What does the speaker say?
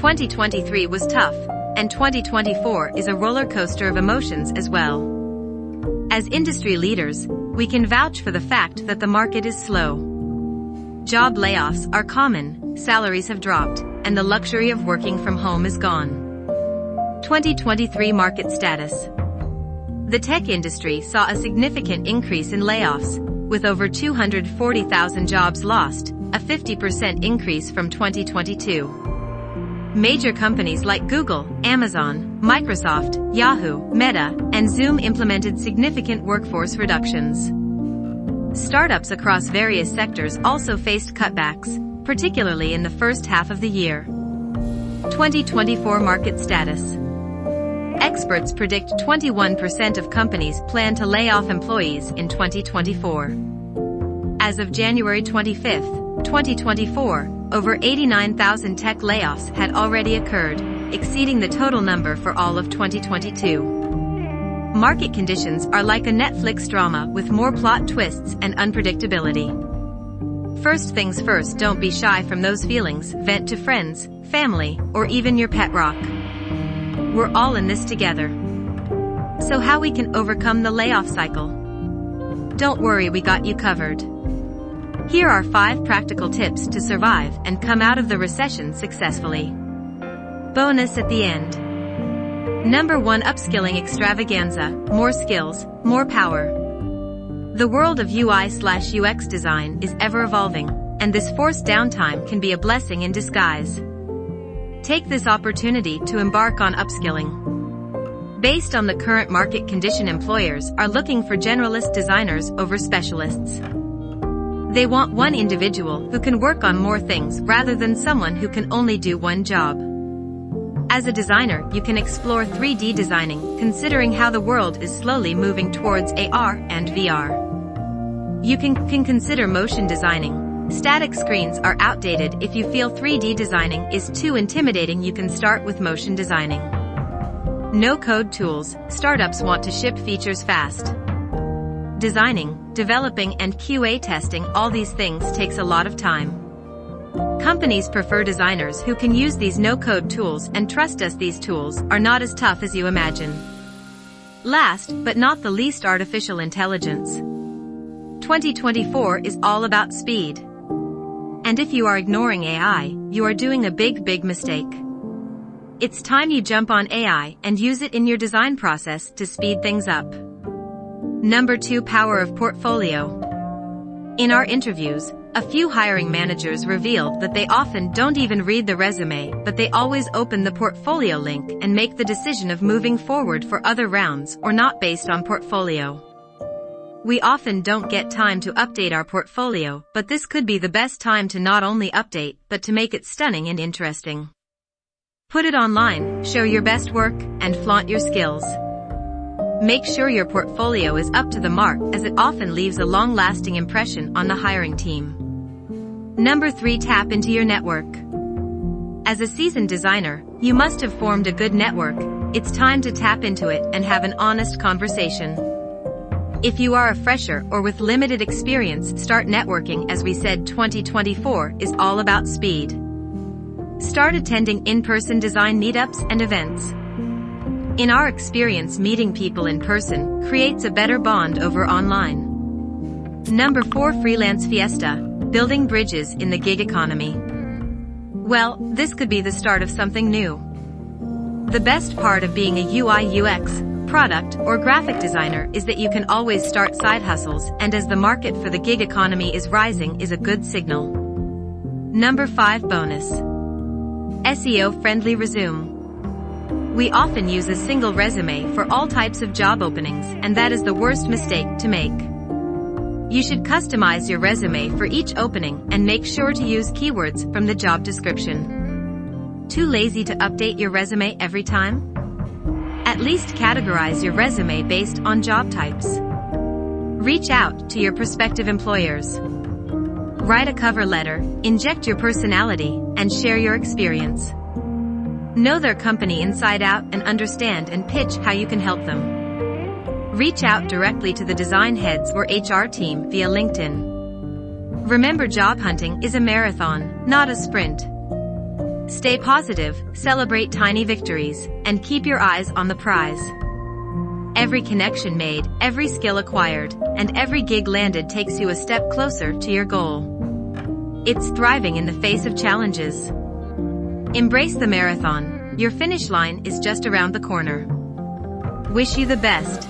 2023 was tough, and 2024 is a roller coaster of emotions as well. As industry leaders, we can vouch for the fact that the market is slow. Job layoffs are common, salaries have dropped, and the luxury of working from home is gone. 2023 market status. The tech industry saw a significant increase in layoffs, with over 240,000 jobs lost, a 50% increase from 2022. Major companies like Google, Amazon, Microsoft, Yahoo, Meta, and Zoom implemented significant workforce reductions. Startups across various sectors also faced cutbacks, particularly in the first half of the year. 2024 market status. Experts predict 21% of companies plan to lay off employees in 2024. As of January 25, 2024, over 89,000 tech layoffs had already occurred, exceeding the total number for all of 2022. Market conditions are like a Netflix drama with more plot twists and unpredictability. First things first, don't be shy from those feelings, vent to friends, family, or even your pet rock. We're all in this together. So how we can overcome the layoff cycle? Don't worry, we got you covered. Here are 5 practical tips to survive and come out of the recession successfully. Bonus at the end. Number 1, upskilling extravaganza, more skills, more power. The world of UI/UX design is ever evolving, and this forced downtime can be a blessing in disguise. Take this opportunity to embark on upskilling. Based on the current market condition, employers are looking for generalist designers over specialists. They want one individual who can work on more things rather than someone who can only do one job. As a designer, you can explore 3D designing, considering how the world is slowly moving towards AR and VR. You can consider motion designing. Static screens are outdated. If you feel 3D designing is too intimidating, you can start with motion designing. No-code tools. Startups want to ship features fast. Designing, developing, and QA testing, all these things takes a lot of time. Companies prefer designers who can use these no-code tools, and trust us, these tools are not as tough as you imagine. Last but not the least, artificial intelligence. 2024 is all about speed. And if you are ignoring AI, you are doing a big mistake. It's time you jump on AI and use it in your design process to speed things up. Number 2, power of portfolio. In our interviews, a few hiring managers revealed that they often don't even read the resume, but they always open the portfolio link and make the decision of moving forward for other rounds or not based on portfolio. We often don't get time to update our portfolio, but this could be the best time to not only update, but to make it stunning and interesting. Put it online, show your best work, and flaunt your skills. Make sure your portfolio is up to the mark, as it often leaves a long-lasting impression on the hiring team. Number 3, tap into your network. As a seasoned designer, you must have formed a good network. It's time to tap into it and have an honest conversation. If you are a fresher or with limited experience, start networking. As we said, 2024 is all about speed. Start attending in-person design meetups and events. In our experience, meeting people in person creates a better bond over online. Number 4, freelance fiesta, building bridges in the gig economy. Well, this could be the start of something new. The best part of being a UI/UX, product, or graphic designer is that you can always start side hustles, and as the market for the gig economy is rising, is a good signal. Number 5, bonus. SEO-friendly resume. We often use a single resume for all types of job openings, and that is the worst mistake to make. You should customize your resume for each opening and make sure to use keywords from the job description. Too lazy to update your resume every time? At least categorize your resume based on job types. Reach out to your prospective employers. Write a cover letter, inject your personality, and share your experience. Know their company inside out and understand and pitch how you can help them. Reach out directly to the design heads or HR team via LinkedIn. Remember, job hunting is a marathon, not a sprint. Stay positive, celebrate tiny victories, and keep your eyes on the prize. Every connection made, every skill acquired, and every gig landed takes you a step closer to your goal. It's thriving in the face of challenges. Embrace the marathon. Your finish line is just around the corner. Wish you the best.